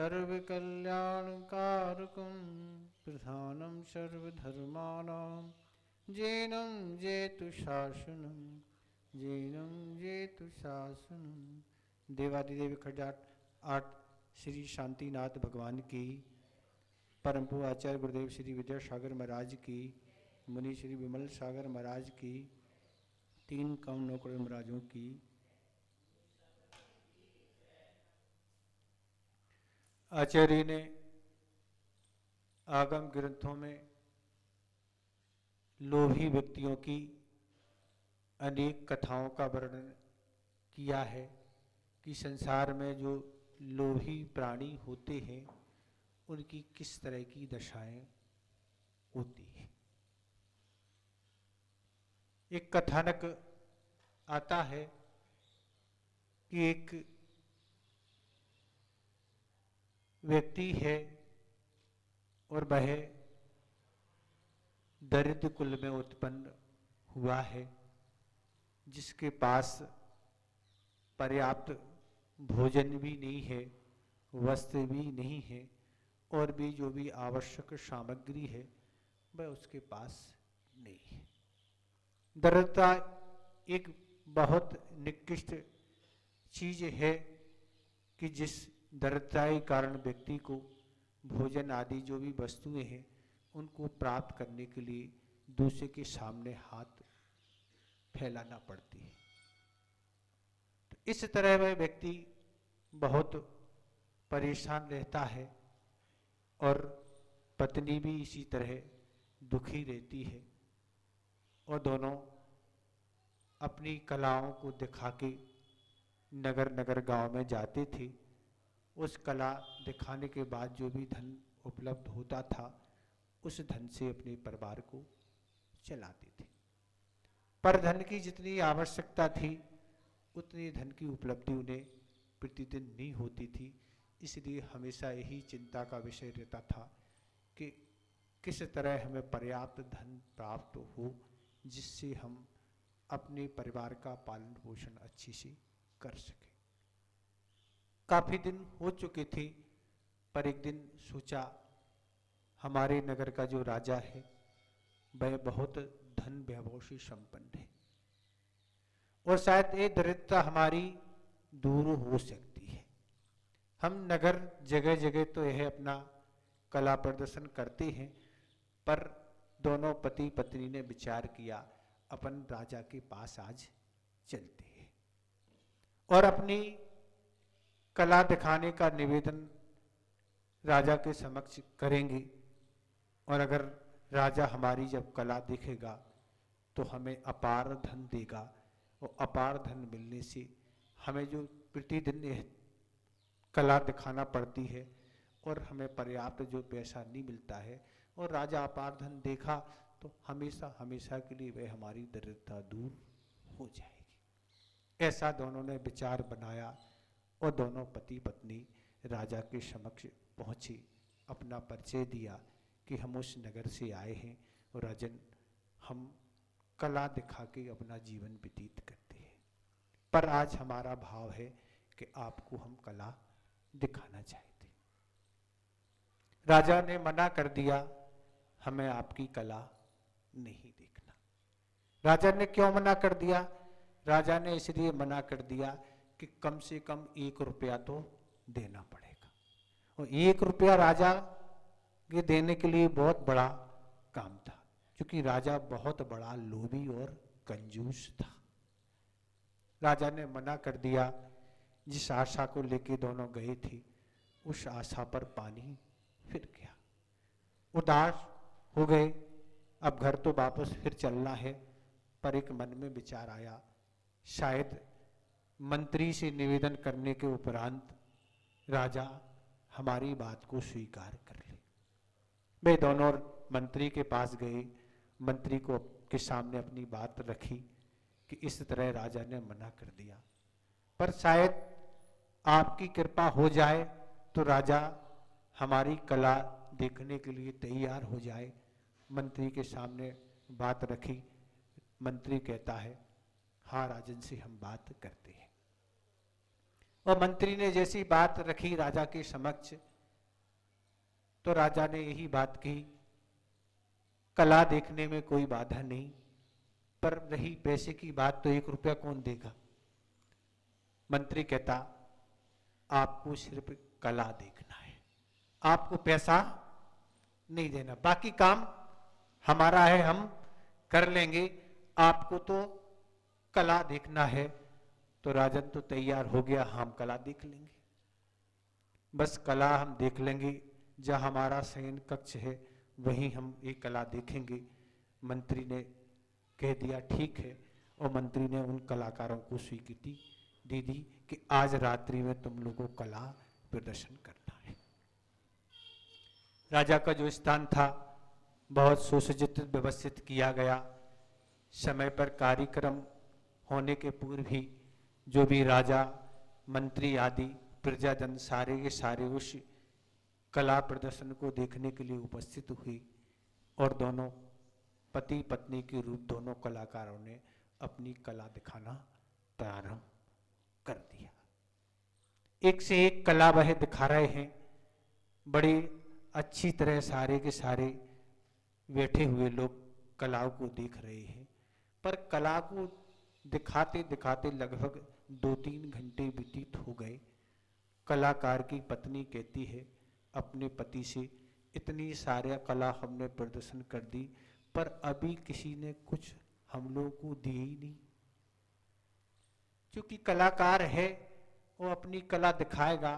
सर्वकल्याणकारकं प्रधानं सर्वधर्माणां जैनं जेतु शासनं जैनं जेतु शासनं। देवादिदेव खड़जाट आठ श्री शांतिनाथ भगवान की, परम पूज्य आचार्य गुरुदेव श्री विद्यासागर महाराज की, मुनि श्री विमल सागर महाराज की, तीन कम नौकर महाराजों की। आचार्य ने आगम ग्रंथों में लोभी व्यक्तियों की अनेक कथाओं का वर्णन किया है कि संसार में जो लोभी प्राणी होते हैं उनकी किस तरह की दशाएं होती हैं। एक कथानक आता है कि एक व्यक्ति है और वह दरिद्र कुल में उत्पन्न हुआ है, जिसके पास पर्याप्त भोजन भी नहीं है, वस्त्र भी नहीं है, और भी जो भी आवश्यक सामग्री है वह उसके पास नहीं है। दरिद्रता एक बहुत निकृष्ट चीज है कि जिस दरिद्रता के कारण व्यक्ति को भोजन आदि जो भी वस्तुएं हैं उनको प्राप्त करने के लिए दूसरे के सामने हाथ फैलाना पड़ती है। तो इस तरह वह व्यक्ति बहुत परेशान रहता है और पत्नी भी इसी तरह दुखी रहती है, और दोनों अपनी कलाओं को दिखा के नगर नगर गांव में जाते थे। उस कला दिखाने के बाद जो भी धन उपलब्ध होता था उस धन से अपने परिवार को चलाते थे। पर धन की जितनी आवश्यकता थी उतनी धन की उपलब्धि उन्हें प्रतिदिन नहीं होती थी। इसलिए हमेशा यही चिंता का विषय रहता था कि किस तरह हमें पर्याप्त धन प्राप्त हो जिससे हम अपने परिवार का पालन पोषण अच्छी से कर सकें। काफी दिन हो चुके थे, पर एक दिन सोचा हमारे नगर का जो राजा है वह बहुत धन वैभव से संपन्न है और शायद ये दरिद्रता हमारी दूर हो सकती है। हम नगर जगह जगह तो यह अपना कला प्रदर्शन करते हैं, पर दोनों पति पत्नी ने विचार किया अपन राजा के पास आज चलते हैं और अपनी कला दिखाने का निवेदन राजा के समक्ष करेंगे, और अगर राजा हमारी जब कला देखेगा तो हमें अपार धन देगा, और अपार धन मिलने से हमें जो प्रतिदिन यह कला दिखाना पड़ती है और हमें पर्याप्त जो पैसा नहीं मिलता है, और राजा अपार धन देखा तो हमेशा हमेशा के लिए वह हमारी दरिद्रता दूर हो जाएगी। ऐसा दोनों ने विचार बनाया और दोनों पति पत्नी राजा के समक्ष पहुंचे, अपना परिचय दिया कि हम उस नगर से आए हैं और राजन हम कला दिखा के अपना जीवन व्यतीत करते हैं, पर आज हमारा भाव है कि आपको हम कला दिखाना चाहते। राजा ने मना कर दिया, हमें आपकी कला नहीं देखना। राजा ने क्यों मना कर दिया? राजा ने इसलिए मना कर दिया कि कम से कम 1 रुपया तो देना पड़ेगा, और 1 रुपया राजा के देने के लिए बहुत बड़ा काम था, क्योंकि राजा बहुत बड़ा लोभी और कंजूस था। राजा ने मना कर दिया। जिस आशा को लेके दोनों गए थे उस आशा पर पानी फिर गया। उदास हो गए, अब घर तो वापस फिर चलना है, पर एक मन में विचार आया शायद मंत्री से निवेदन करने के उपरांत राजा हमारी बात को स्वीकार कर ले। वे दोनों मंत्री के पास गए, मंत्री को के सामने अपनी बात रखी कि इस तरह राजा ने मना कर दिया, पर शायद आपकी कृपा हो जाए तो राजा हमारी कला देखने के लिए तैयार हो जाए। मंत्री के सामने बात रखी। मंत्री कहता है हाँ राजन से हम बात करते हैं, और मंत्री ने जैसी बात रखी राजा के समक्ष तो राजा ने यही बात की, कला देखने में कोई बाधा नहीं, पर रही पैसे की बात तो 1 रुपया कौन देगा। मंत्री कहता, आपको सिर्फ कला देखना है, आपको पैसा नहीं देना, बाकी काम हमारा है, हम कर लेंगे, आपको तो कला देखना है। तो राजन तो तैयार हो गया, हम कला देख लेंगे, बस कला हम देख लेंगे, जहाँ हमारा शयन कक्ष है वहीं हम ये कला देखेंगे। मंत्री ने कह दिया ठीक है, और मंत्री ने उन कलाकारों को स्वीकृति दे दी कि आज रात्रि में तुम लोगों को कला प्रदर्शन करना है। राजा का जो स्थान था बहुत सुसज्जित व्यवस्थित किया गया। समय पर कार्यक्रम होने के पूर्व ही जो भी राजा मंत्री आदि प्रजाजन सारे के सारे उस कला प्रदर्शन को देखने के लिए उपस्थित हुई, और दोनों पति पत्नी के रूप दोनों कलाकारों ने अपनी कला दिखाना प्रारंभ कर दिया। एक से एक कला वह दिखा रहे हैं, बड़ी अच्छी तरह सारे के सारे बैठे हुए लोग कलाओं को देख रहे हैं। पर कला को दिखाते दिखाते लगभग 2-3 घंटे व्यतीत हो गए। कलाकार की पत्नी कहती है अपने पति से, इतनी सारी कला हमने प्रदर्शन कर दी, पर अभी किसी ने कुछ हम लोगों को दी ही नहीं। क्योंकि कलाकार है वो अपनी कला दिखाएगा,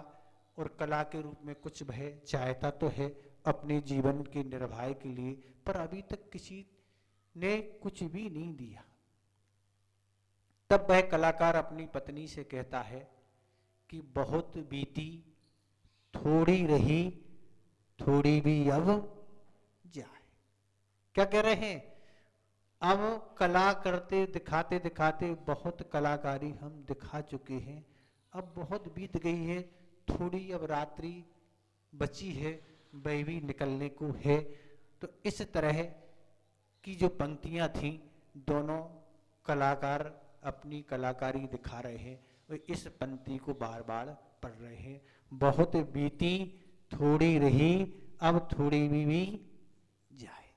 और कला के रूप में कुछ वह चाहता तो है अपने जीवन के निर्वाह के लिए, पर अभी तक किसी ने कुछ भी नहीं दिया। तब वह कलाकार अपनी पत्नी से कहता है कि बहुत बीती, थोड़ी रही, थोड़ी भी अब जाए। क्या कह रहे हैं, अब कला करते दिखाते दिखाते बहुत कलाकारी हम दिखा चुके हैं, अब बहुत बीत गई है, थोड़ी अब रात्रि बची है, वह भी निकलने को है। तो इस तरह की जो पंक्तियां थीं, दोनों कलाकार अपनी कलाकारी दिखा रहे हैं, वे इस पंक्ति को बार बार पढ़ रहे हैं, बहुत बीती, थोड़ी रही, अब थोड़ी भी जाए।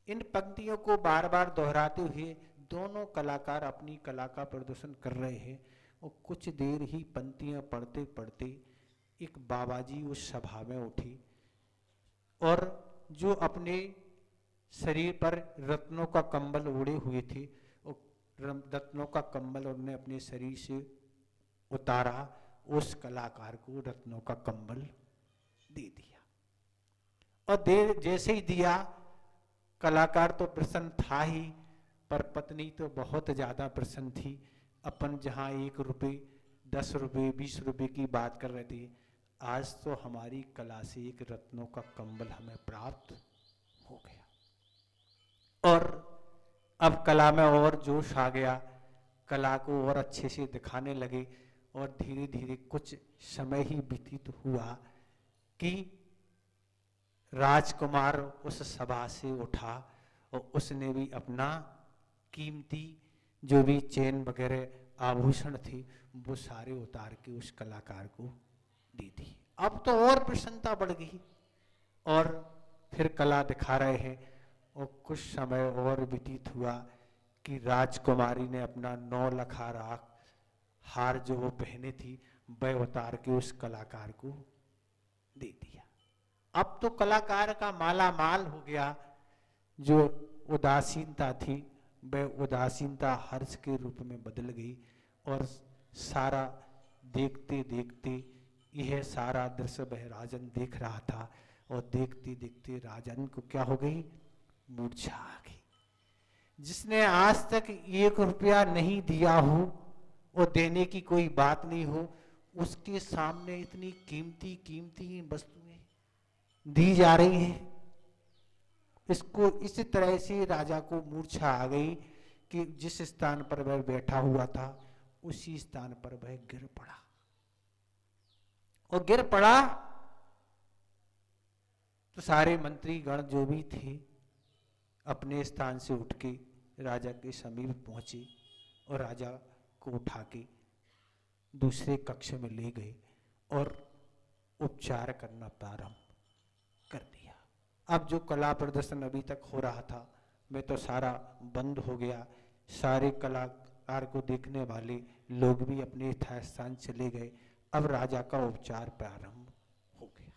इन पंक्तियों को बार बार दोहराते हुए दोनों कलाकार अपनी कला का प्रदर्शन कर रहे हैं। और कुछ देर ही पंक्तियां पढ़ते पढ़ते एक बाबा जी उस सभा में उठी, और जो अपने शरीर पर रत्नों का कंबल ओढ़े हुए थे, रत्नों का कंबल उन्होंने अपने शरीर से उतारा, उस कलाकार को रत्नों का कंबल दे दिया। और देर जैसे ही दिया, कलाकार तो प्रसन्न था ही, पर पत्नी तो बहुत ज्यादा प्रसन्न थी। अपन जहाँ 1 रुपये 10 रुपये 20 रुपये की बात कर रहे थे, आज तो हमारी कला से एक रत्नों का कंबल हमें प्राप्त हो गया। और अब कला में और जोश आ गया, कला को और अच्छे से दिखाने लगे। और धीरे धीरे कुछ समय ही व्यतीत हुआ कि राजकुमार उस सभा से उठा, और उसने भी अपना कीमती जो भी चेन वगैरह आभूषण थे वो सारे उतार के उस कलाकार को दी थी। अब तो और प्रसन्नता बढ़ गई, और फिर कला दिखा रहे हैं। और कुछ समय और व्यतीत हुआ कि राजकुमारी ने अपना 9 लखा राख हार जो वो पहने थी वह उतार के उस कलाकार को दे दिया। अब तो कलाकार का माला माल हो गया। जो उदासीनता थी वह उदासीनता हर्ष के रूप में बदल गई, और सारा देखते देखते यह सारा दृश्य वह राजन देख रहा था, और देखते देखते राजन को क्या हो गई, मूर्छा आ गई। जिसने आज तक 1 रुपया नहीं दिया हो और देने की कोई बात नहीं हो, उसके सामने इतनी कीमती कीमती वस्तुएं दी जा रही हैं। इसको इस तरह से राजा को मूर्छा आ गई कि जिस स्थान पर वह बैठा हुआ था उसी स्थान पर वह गिर पड़ा। और गिर पड़ा तो सारे मंत्री गण जो भी थे अपने स्थान से उठ के राजा के समीप पहुंचे, और राजा को उठा के दूसरे कक्ष में ले गए और उपचार करना प्रारंभ कर दिया। अब जो कला प्रदर्शन अभी तक हो रहा था वह तो सारा बंद हो गया। सारे कलाकार को देखने वाले लोग भी अपने यथास्थान चले गए। अब राजा का उपचार प्रारंभ हो गया।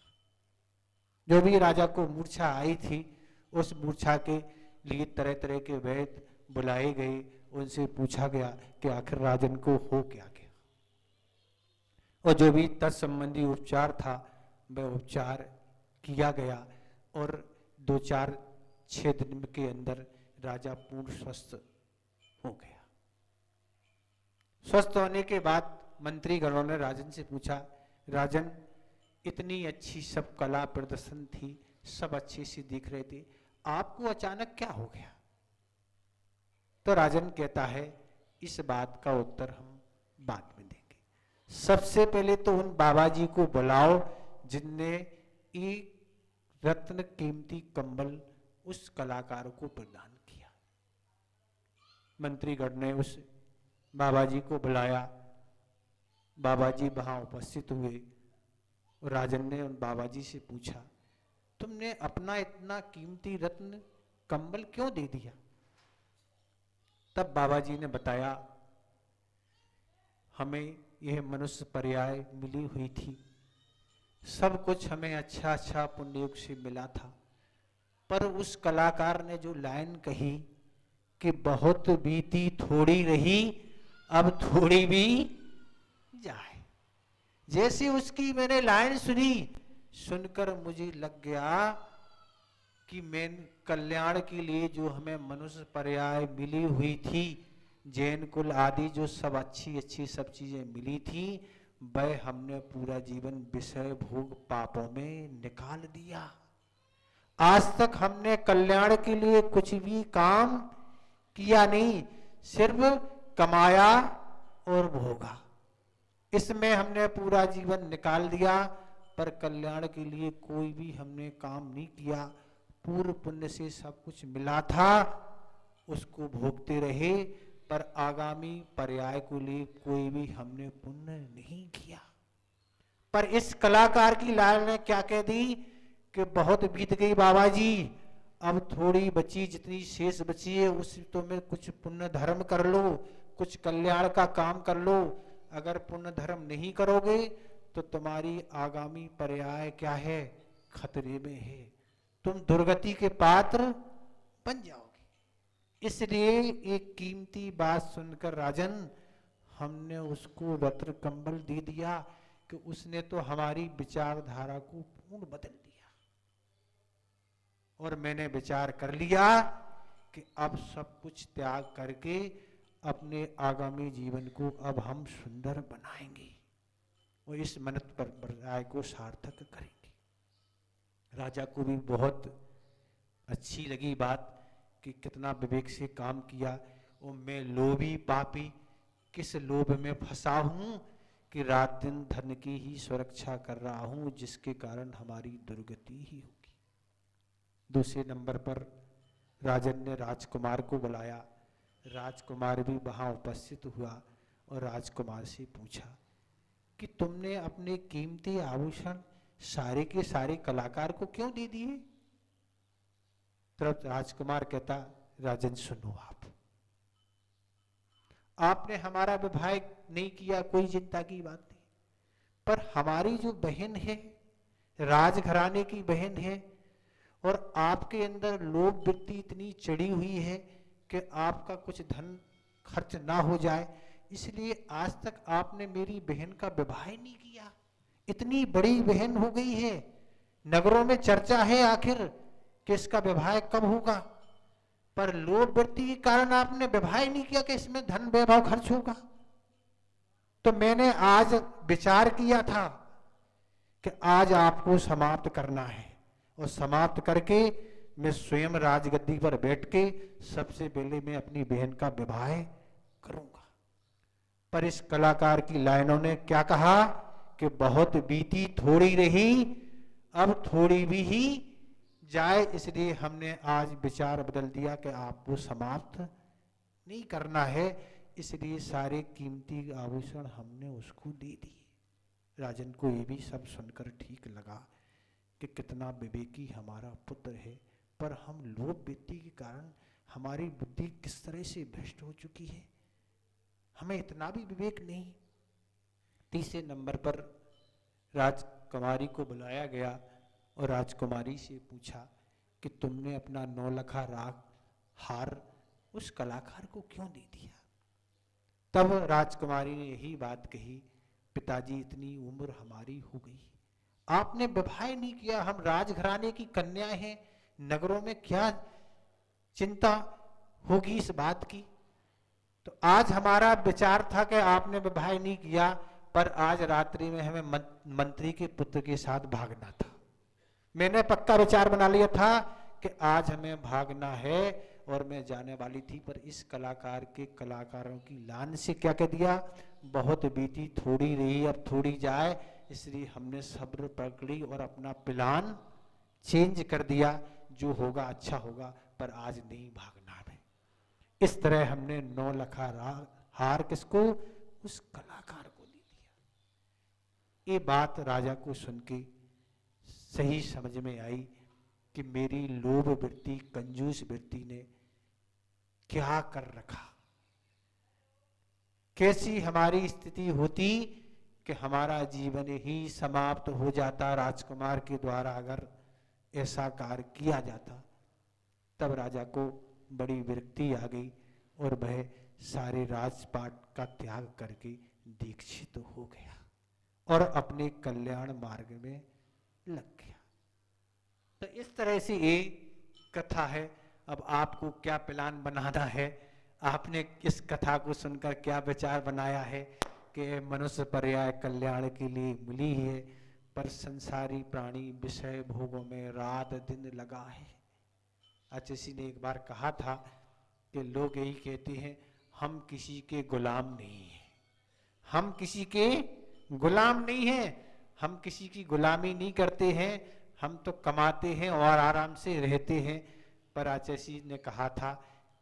जो भी राजा को मूर्छा आई थी उस मूर्छा के लिए तरह तरह के वैद्य बुलाए गए। उनसे पूछा गया कि आखिर राजन को हो क्या गया, और जो भी तत्संबंधी उपचार था वह उपचार किया गया और 2-4-6 दिन के अंदर राजा पूर्ण स्वस्थ हो गया। स्वस्थ होने के बाद मंत्रीगणों ने राजन से पूछा, राजन इतनी अच्छी सब कला प्रदर्शन थी, सब अच्छे से दिख रहे थे, आपको अचानक क्या हो गया? तो राजन कहता है, इस बात का उत्तर हम बाद में देंगे। सबसे पहले तो उन बाबा जी को बुलाओ जिनने एक रत्न कीमती कंबल उस कलाकार को प्रदान किया। मंत्रीगण ने उस बाबा जी को बुलाया। बाबा जी वहां उपस्थित हुए। राजन ने उन बाबा जी से पूछा, तुमने अपना इतना कीमती रत्न कंबल क्यों दे दिया? तब बाबा जी ने बताया, हमें यह मनुष्य पर्याय मिली हुई थी, सब कुछ हमें अच्छा अच्छा पुण्ययुग से मिला था, पर उस कलाकार ने जो लाइन कही कि बहुत बीती थोड़ी रही, अब थोड़ी भी जाए, जैसे उसकी मैंने लाइन सुनी, सुनकर मुझे लग गया कि मैं कल्याण के लिए जो हमें मनुष्य पर्याय मिली हुई थी, जैन कुल आदि जो सब अच्छी अच्छी सब चीजें मिली थी, वह हमने पूरा जीवन विषय भोग पापों में निकाल दिया। आज तक हमने कल्याण के लिए कुछ भी काम किया नहीं, सिर्फ कमाया और भोगा, इसमें हमने पूरा जीवन निकाल दिया, पर कल्याण के लिए कोई भी हमने काम नहीं किया। पूर्व पुण्य से सब कुछ मिला था, उसको भोगते रहे, पर आगामी पर्याय को लिए कोई भी हमने पुण्य नहीं किया। पर इस कलाकार की लाल ने क्या कह दी कि बहुत बीत गई बाबा जी, अब थोड़ी बची, जितनी शेष बची है उस तो में कुछ पुण्य धर्म कर लो, कुछ कल्याण का काम कर लो। अगर पुण्य धर्म नहीं करोगे तो तुम्हारी आगामी पर्याय क्या है, खतरे में है, तुम दुर्गति के पात्र बन जाओगे। इसलिए एक कीमती बात सुनकर राजन, हमने उसको रत्न कंबल दे दिया कि उसने तो हमारी विचारधारा को पूर्ण बदल दिया, और मैंने विचार कर लिया कि अब सब कुछ त्याग करके अपने आगामी जीवन को अब हम सुंदर बनाएंगे और इस मन्नत पर पर्याय को सार्थक करेंगे। राजा को भी बहुत अच्छी लगी बात कि कितना विवेक से काम किया, और मैं लोभी पापी किस लोभ में फंसा हूं कि रात दिन धन की ही सुरक्षा कर रहा हूं, जिसके कारण हमारी दुर्गति ही होगी। दूसरे नंबर पर राजन ने राजकुमार को बुलाया। राजकुमार भी वहां उपस्थित हुआ और राजकुमार से पूछा कि तुमने अपने कीमती आभूषण सारे के सारे कलाकार को क्यों दे दिए? तब राजकुमार कहता, राजन सुनो, आपने हमारा विवाह नहीं किया, कोई चिंता की बात नहीं, पर हमारी जो बहन है, राजघराने की बहन है, और आपके अंदर लोभ वृत्ति इतनी चढ़ी हुई है कि आपका कुछ धन खर्च ना हो जाए, इसलिए आज तक आपने मेरी बहन का विवाह नहीं किया। इतनी बड़ी बहन हो गई है, नगरों में चर्चा है आखिर कि इसका विवाह कब होगा, पर लोभ वृत्ति के कारण आपने विवाह नहीं किया कि इसमें धन वैभव खर्च होगा। तो मैंने आज विचार किया था कि आज आपको समाप्त करना है, और समाप्त करके मैं स्वयं राजगद्दी पर बैठ के सबसे पहले मैं अपनी बहन का विवाह करूंगा। पर इस कलाकार की लाइनों ने क्या कहा कि बहुत बीती थोड़ी रही, अब थोड़ी भी ही जाए, इसलिए हमने आज विचार बदल दिया कि आपको समाप्त नहीं करना है, इसलिए सारे कीमती आभूषण हमने उसको दे दिए। राजन को ये भी सब सुनकर ठीक लगा कि कितना विवेकी हमारा पुत्र है, पर हम लोभ वृत्ति के कारण हमारी बुद्धि किस तरह से भ्रष्ट हो चुकी है, हमें इतना भी विवेक नहीं। तीसरे नंबर पर राजकुमारी को बुलाया गया और राजकुमारी से पूछा कि तुमने अपना 9 लखा हार उस कलाकार को क्यों दे दिया। तब राजकुमारी ने यही बात कही, पिताजी इतनी उम्र हमारी हो गई, आपने विवाह नहीं किया, हम राजघराने की कन्या हैं, नगरों में क्या चिंता होगी इस बात की। तो आज हमारा विचार था कि आपने विवाह नहीं किया, पर आज रात्रि में हमें मंत्री के पुत्र के साथ भागना था। मैंने पक्का विचार बना लिया था कि आज हमें भागना है और मैं जाने वाली थी, पर इस कलाकारों की लान से क्या कह दिया, बहुत बीती थोड़ी रही अब थोड़ी जाए, इसलिए हमने सब्र पकड़ी और अपना प्लान चेंज कर दिया, जो होगा अच्छा होगा, पर आज नहीं भागना हमें। इस तरह हमने 9 लखा हार किसको, उस कलाकार को दे दिया। ये बात राजा को सुन के सही समझ में आई कि मेरी लोभ वृत्ति, कंजूस वृत्ति ने क्या कर रखा, कैसी हमारी स्थिति होती कि हमारा जीवन ही समाप्त हो जाता राजकुमार के द्वारा अगर ऐसा कार्य किया जाता। तब राजा को बड़ी विरक्ति आ गई और वह सारे राजपाट का त्याग करके दीक्षित हो गया और अपने कल्याण मार्ग में लग गया। तो इस तरह से ये कथा है। अब आपको क्या प्लान बनाना है, आपने इस कथा को सुनकर क्या विचार बनाया है कि मनुष्य पर्याय कल्याण के लिए मिली है, पर संसारी प्राणी विषय भोगों में रात दिन लगा है। आचार्य ने एक बार कहा था कि लोग यही कहते हैं हम किसी के गुलाम नहीं हैं, हम किसी के गुलाम नहीं हैं, हम किसी की गुलामी नहीं करते हैं, हम तो कमाते हैं और आराम से रहते हैं। पर आचार्य ने कहा था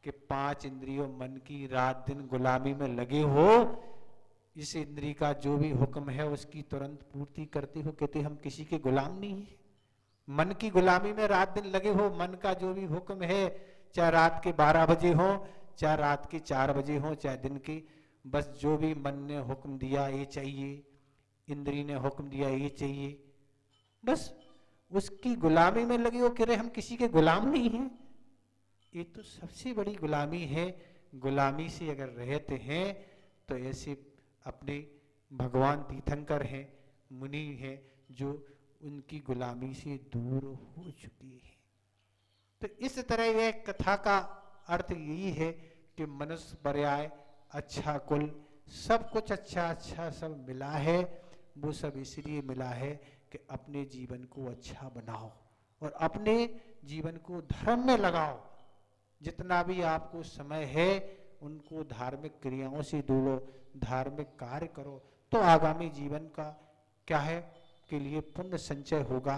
कि 5 इंद्रियों मन की रात दिन गुलामी में लगे हो, इस इंद्री का जो भी हुक्म है उसकी तुरंत पूर्ति करते हो, कहते हम किसी के गुलाम नहीं है। मन की गुलामी में रात दिन लगे हो, मन का जो भी हुक्म है, चाहे रात के 12 बजे हो, चाहे रात के 4 बजे हो, चाहे दिन के, बस जो भी मन ने हुक्म दिया ये चाहिए, इंद्री ने हुक्म दिया ये चाहिए, बस उसकी गुलामी में लगे हो, कह रहे हम किसी के गुलाम नहीं हैं। ये तो सबसे बड़ी गुलामी है। गुलामी से अगर रहते हैं तो ऐसे अपने भगवान तीर्थंकर हैं, मुनि हैं, जो उनकी गुलामी से दूर हो चुकी है। तो इस तरह यह कथा का अर्थ यही है कि मनुष्य पर्याय, अच्छा कुल, सब कुछ अच्छा अच्छा सब मिला है, वो सब इसलिए मिला है कि अपने जीवन को अच्छा बनाओ और अपने जीवन को धर्म में लगाओ। जितना भी आपको समय है उनको धार्मिक क्रियाओं से जोड़ो, धार्मिक कार्य करो, तो आगामी जीवन का क्या है के लिए पुण्य संचय होगा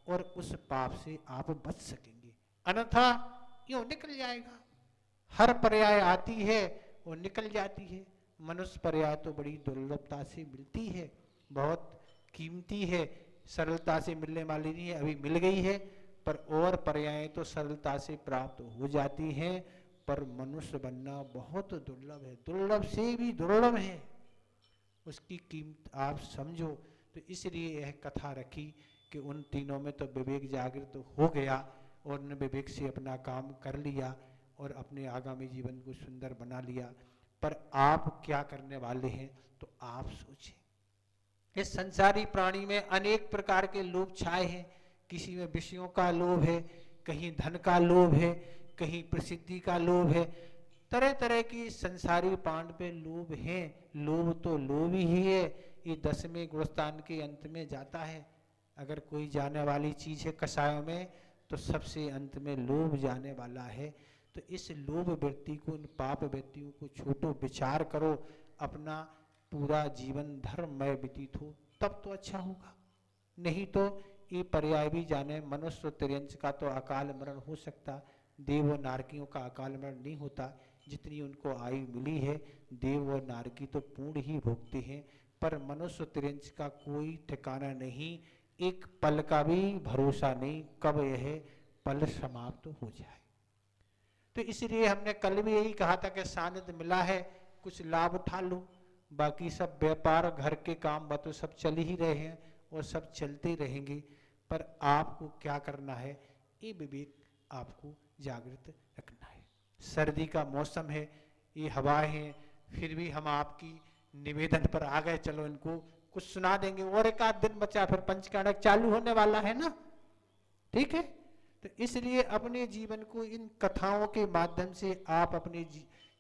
और उस पाप से आप बच सकेंगे, अन्यथा यूं निकल जाएगा। हर पर्याय आती है और निकल जाती है, मनुष्य पर्याय तो बड़ी दुर्लभता से मिलती है, बहुत कीमती है, सरलता से मिलने वाली नहीं है, अभी मिल गई है, पर और पर्याय तो सरलता से प्राप्त हो जाती हैं, पर मनुष्य बनना बहुत दुर्लभ है, दुर्लभ से भी दुर्लभ है, उसकी कीमत आप समझो। तो इसलिए यह कथा रखी कि उन तीनों में तो विवेक जागृत हो गया और उन्होंने विवेक से अपना काम कर लिया और अपने आगामी जीवन को सुंदर बना लिया। पर आप क्या करने वाले हैं तो आप सोचें। इस संसारी प्राणी में अनेक प्रकार के लोभ छाए हैं, किसी में विषयों का लोभ है, कहीं धन का लोभ है, कहीं प्रसिद्धि का लोभ है, तरह तरह की संसारी प्राण पे लोभ है। लोभ तो लोभ ही है, ये 10वें गुणस्थान के अंत में जाता है। अगर कोई जाने वाली चीज है कसायों में तो सबसे अंत में लोभ जाने वाला है। तो इस लोभ वृत्ति को, इन पाप वृत्तियों को छोटो, विचार करो, अपना पूरा जीवन धर्ममय व्यतीत हो, तब तो अच्छा होगा। नहीं तो ये पर्याय भी जाने, मनुष्य तिर्यंच का तो अकाल मरण हो सकता, देव और नारकियों का अकाल मरण नहीं होता। जितनी उनको आयु मिली है, देव और नारकी तो पूर्ण ही भोगते हैं, पर मनुष्य तिर्यंच का कोई ठिकाना नहीं एक पल का भी भरोसा नहीं कब यह पल समाप्त हो जाए। तो इसलिए हमने कल भी यही कहा था कि सानिध्य मिला है, कुछ लाभ उठा लो, बाकी सब व्यापार घर के काम तो सब चल ही रहे हैं और सब चलते रहेंगे, पर आपको क्या करना है, ये विवेक आपको जागृत रखना है। सर्दी का मौसम है, ये हवाएं हैं, फिर भी हम आपकी निवेदन पर आ गए, चलो इनको कुछ सुना देंगे, और एक आध दिन बचा फिर पंचकाणक चालू होने वाला है ना, ठीक है। तो इसलिए अपने जीवन को इन कथाओं के माध्यम से आप अपने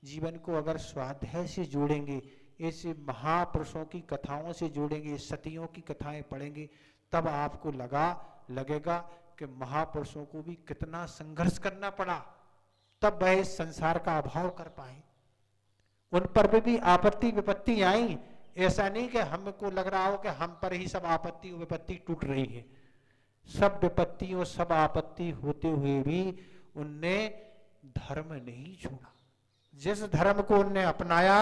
जीवन को अगर स्वाध्याय से जोड़ेंगे, ऐसे महापुरुषों की कथाओं से जोड़ेंगे, सतियों की कथाएं पढ़ेंगे, तब आपको लगेगा कि महापुरुषों को भी कितना संघर्ष करना पड़ा, तब वह इस संसार का अभाव कर पाए। उन पर भी आपत्ति विपत्ति आई, ऐसा नहीं कि हमको लग रहा हो कि हम पर ही सब आपत्ति विपत्ति टूट रही है। सब विपत्ति और सब आपत्ति होते हुए भी उनने धर्म नहीं छोड़ा। जिस धर्म को उनने अपनाया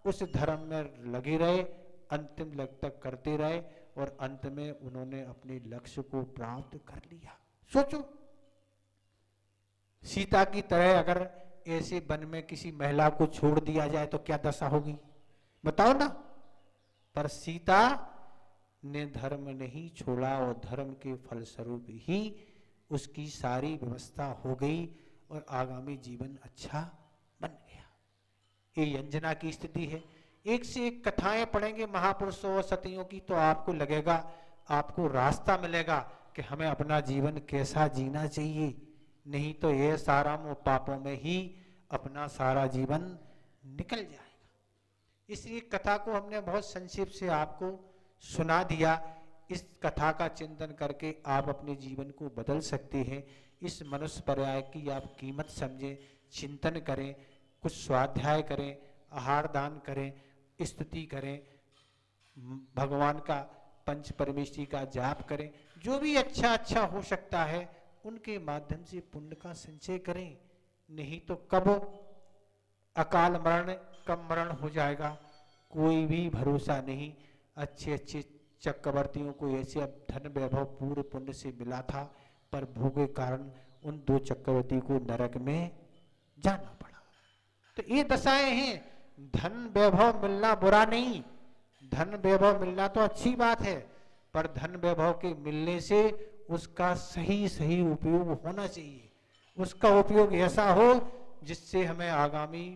उस धर्म में लगे रहे, अंतिम लग तक करते रहे, और अंत में उन्होंने अपने लक्ष्य को प्राप्त कर लिया। सोचो, सीता की तरह अगर ऐसे वन में किसी महिला को छोड़ दिया जाए तो क्या दशा होगी, बताओ ना। पर सीता ने धर्म नहीं छोड़ा और धर्म के फलस्वरूप ही उसकी सारी व्यवस्था हो गई और आगामी जीवन अच्छा बन गया। ये अंजना की स्थिति है। एक से एक कथाएं पढ़ेंगे महापुरुषों और सतियों की, तो आपको लगेगा, आपको रास्ता मिलेगा कि हमें अपना जीवन कैसा जीना चाहिए, नहीं तो ये सारा और पापों में ही अपना सारा जीवन निकल जाएगा। इसलिए कथा को हमने बहुत संक्षेप से आपको सुना दिया। इस कथा का चिंतन करके आप अपने जीवन को बदल सकते हैं। इस मनुष्य पर्याय की आप कीमत समझें, चिंतन करें, कुछ स्वाध्याय करें, आहार दान करें, स्तुति करें, भगवान का पंच परमेष्टि का जाप करें, जो भी अच्छा हो सकता है उनके माध्यम से पुण्य का संचय करें। नहीं तो कब अकाल मरण, कब मरण हो जाएगा, कोई भी भरोसा नहीं। अच्छे चक्रवर्तियों को ऐसे अब धन वैभव पूर्ण पुण्य से मिला था, पर भोग के कारण उन दो चक्रवर्ती को नरक में जाना पड़ा। तो ये दशाएं हैं। धन वैभव मिलना बुरा नहीं, धन वैभव मिलना तो अच्छी बात है, पर धन वैभव के मिलने से उसका सही उपयोग होना चाहिए। उसका उपयोग ऐसा हो जिससे हमें आगामी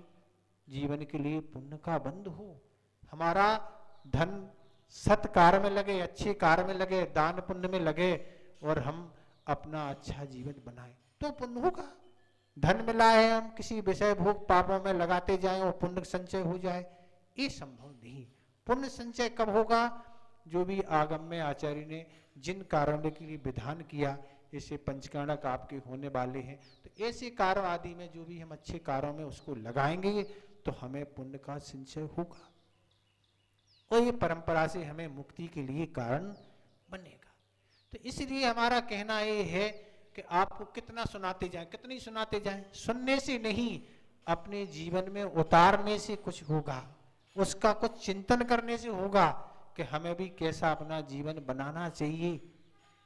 जीवन के लिए पुण्य का बंध हो। हमारा धन सत कार्य में लगे, अच्छे कार्य में लगे, दान पुण्य में लगे, और हम अपना अच्छा जीवन बनाए तो पुण्य होगा। धन मिला है, हम किसी विषय भोग पापों में लगाते जाएं और पुण्य संचय हो जाए, ये संभव नहीं। पुण्य संचय कब होगा, जो भी आगम में आचार्य ने जिन कारणों के लिए विधान किया, ऐसे पंचकाणक आपके होने वाले हैं, तो ऐसे कार्य आदि में जो भी हम अच्छे कार्यों में उसको लगाएंगे तो हमें पुण्य का संचय होगा, और ये परंपरा से हमें मुक्ति के लिए कारण बनेगा। तो इसलिए हमारा कहना ये है कि आपको कितना सुनाते जाएं, कितनी सुनाते जाएं, सुनने से नहीं, अपने जीवन में उतारने से कुछ होगा, उसका कुछ चिंतन करने से होगा कि हमें भी कैसा अपना जीवन बनाना चाहिए।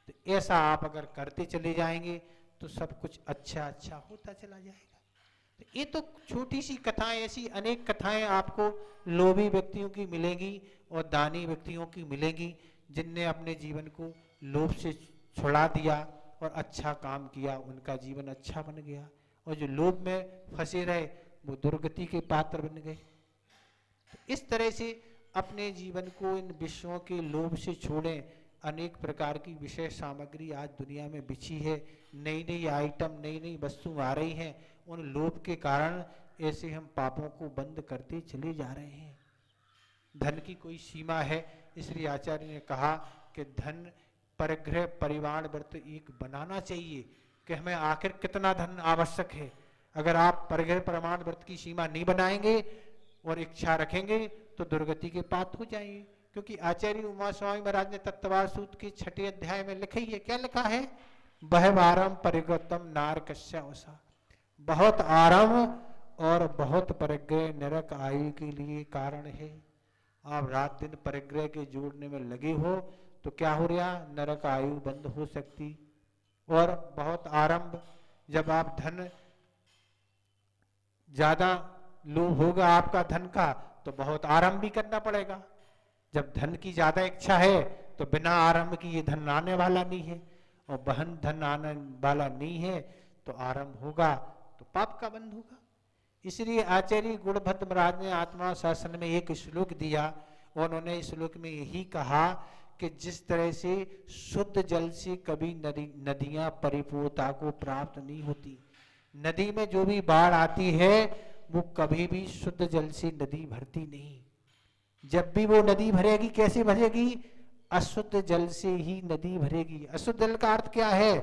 तो ऐसा आप अगर करते चले जाएंगे तो सब कुछ अच्छा होता चला जाएगा। तो ये तो छोटी सी कथाएं, ऐसी अनेक कथाएं आपको लोभी व्यक्तियों की मिलेगी और दानी व्यक्तियों की मिलेगी, जिनने अपने जीवन को लोभ से छुड़ा दिया और अच्छा काम किया, उनका जीवन अच्छा बन गया, और जो लोभ में फंसे रहे वो दुर्गति के पात्र बन गए। तो इस तरह से अपने जीवन को इन विषयों के लोभ से छोड़ें। अनेक प्रकार की विषय सामग्री आज दुनिया में बिछी है, नई आइटम, नई वस्तु आ रही हैं, उन लोभ के कारण ऐसे हम पापों को बंद करते चले जा रहे हैं। धन की कोई सीमा है, इसलिए आचार्य ने कहा कि धन परिग्रह परिवार व्रत एक बनाना चाहिए कि हमें आखिर कितना धन आवश्यक है। अगर आप परिग्रह परिवार व्रत की सीमा नहीं बनाएंगे और इच्छा रखेंगे तो दुर्गति के पात्र हो जाएंगे। क्योंकि आचार्य उमा स्वामी महाराज ने तत्वार सूत्र के 6 अध्याय में लिखा ही है, क्या लिखा है, बहवारम परिगतम नारकस्य वसा, बहुत आराम और बहुत परिग्रह नरक आयु के लिए कारण है। आप रात दिन परिग्रह के जोड़ने में लगे हो तो क्या हो रहा, नरक आयु बंद हो सकती। और बहुत आरंभ, जब आप धन ज्यादा लोभ होगा आपका धन का, तो बहुत आरंभ भी करना पड़ेगा। जब धन की ज्यादा इच्छा है तो बिना आरंभ की ये धन आने वाला नहीं है, और बहन धन आने वाला नहीं है तो आरंभ होगा तो पाप का बंध होगा। इसलिए आचार्य गुणभद्र महाराज ने आत्मा शासन में एक श्लोक दिया, और उन्होंने इस श्लोक में यही कहा कि जिस तरह से शुद्ध जल से कभी नदियां परिपूर्णता को प्राप्त नहीं होती, नदी में जो भी बाढ़ आती है वो कभी भी शुद्ध जल से नदी भरती नहीं। जब भी वो नदी भरेगी, कैसे भरेगी, अशुद्ध जल से ही नदी भरेगी। अशुद्ध जल का अर्थ क्या है,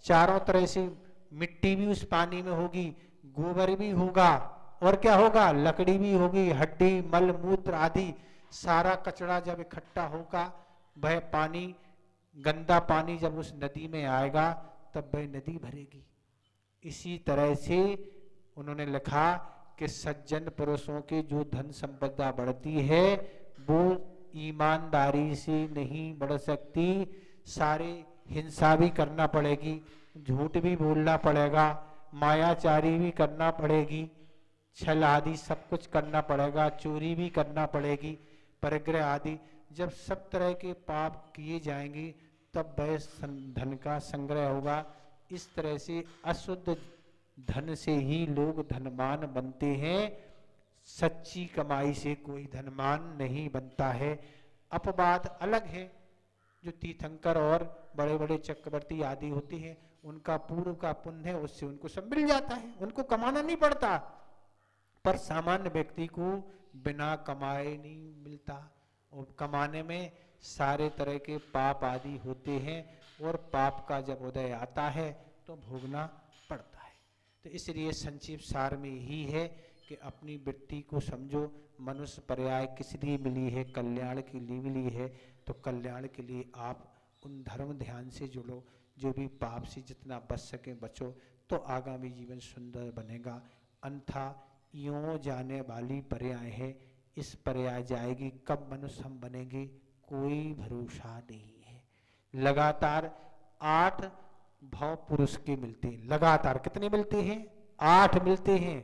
चारों तरह से मिट्टी भी उस पानी में होगी, गोबर भी होगा, और क्या होगा, लकड़ी भी होगी, हड्डी मल मूत्र आदि सारा कचरा जब इकट्ठा होगा, वह पानी, गंदा पानी जब उस नदी में आएगा तब वह नदी भरेगी। इसी तरह से उन्होंने लिखा कि सज्जन पुरुषों की जो धन संपदा बढ़ती है वो ईमानदारी से नहीं बढ़ सकती, सारे हिंसा भी करना पड़ेगी, झूठ भी बोलना पड़ेगा, मायाचारी भी करना पड़ेगी, छल आदि सब कुछ करना पड़ेगा, चोरी भी करना पड़ेगी, परिग्रह आदि। जब सब तरह के पाप किए जाएंगे तब वह धन का संग्रह होगा। इस तरह से अशुद्ध धन से ही लोग धनवान बनते हैं, सच्ची कमाई से कोई धनवान नहीं बनता है। अपवाद अलग है, जो तीर्थंकर और बड़े बड़े चक्रवर्ती आदि होते हैं, उनका पूर्व का पुण्य है, उससे उनको सब मिल जाता है, उनको कमाना नहीं पड़ता। पर सामान्य व्यक्ति को बिना कमाए नहीं मिलता, और कमाने में सारे तरह के पाप आदि होते हैं, और पाप का जब उदय आता है तो भोगना पड़ता है। तो इसलिए संक्षिप्त सार में यही है कि अपनी वृत्ति को समझो, मनुष्य पर्याय किस लिए मिली है, कल्याण के लिए मिली है, तो कल्याण के लिए आप उन धर्म ध्यान से जुड़ो, जो भी पाप से जितना बच सके बचो, तो आगामी जीवन सुंदर बनेगा। अन्यथा यूं जाने वाली पर्याय है, इस पर्याय जाएगी, कब मनुष्य हम बनेंगे कोई भरोसा नहीं है। लगातार 8 भाव पुरुष के मिलते हैं, लगातार कितने मिलते हैं, 8 मिलते हैं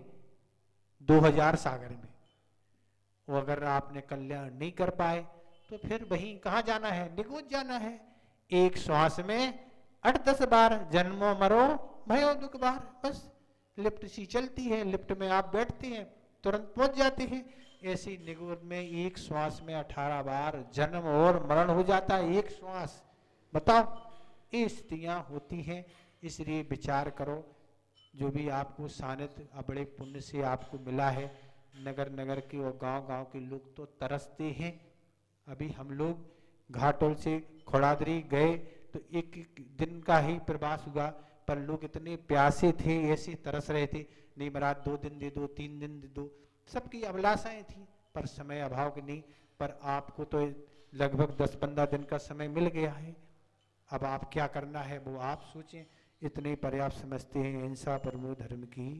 2000 सागर में। वो अगर आपने कल्याण नहीं कर पाए तो फिर वहीं कहाँ जाना है, निगोज जाना है। एक श्वास में 8-10 बार जन्मो मरो भयो दुख बार, बस लिफ्ट सी चलती है, लिफ्ट में आप बैठते हैं तुरंत पहुंच जाते हैं। ऐसी निगोज में एक श्वास में 18 बार जन्म और मरण हो जाता है, एक श्वास। बताओ, ये स्थितियां होती हैं। इसलिए विचार करो, जो भी आपको सानिध्य बड़े पुण्य से आपको मिला है, नगर नगर के और गांव गांव के लोग तो तरसते हैं। अभी हम लोग घाटोल से खोड़ादरी गए तो एक दिन का ही प्रवास हुआ, पर लोग इतने प्यासे थे, ऐसे तरस रहे थे, नहीं महाराज 2 दिन दे दो, 3 दिन दे दो, सबकी अभिलाषाएं थी, पर समय अभाव की नहीं। पर आपको तो लगभग 10-15 दिन का समय मिल गया है, अब आप क्या करना है वो आप सोचें। इतने पर्याप्त समझते हैं। हिंसा परमो धर्म की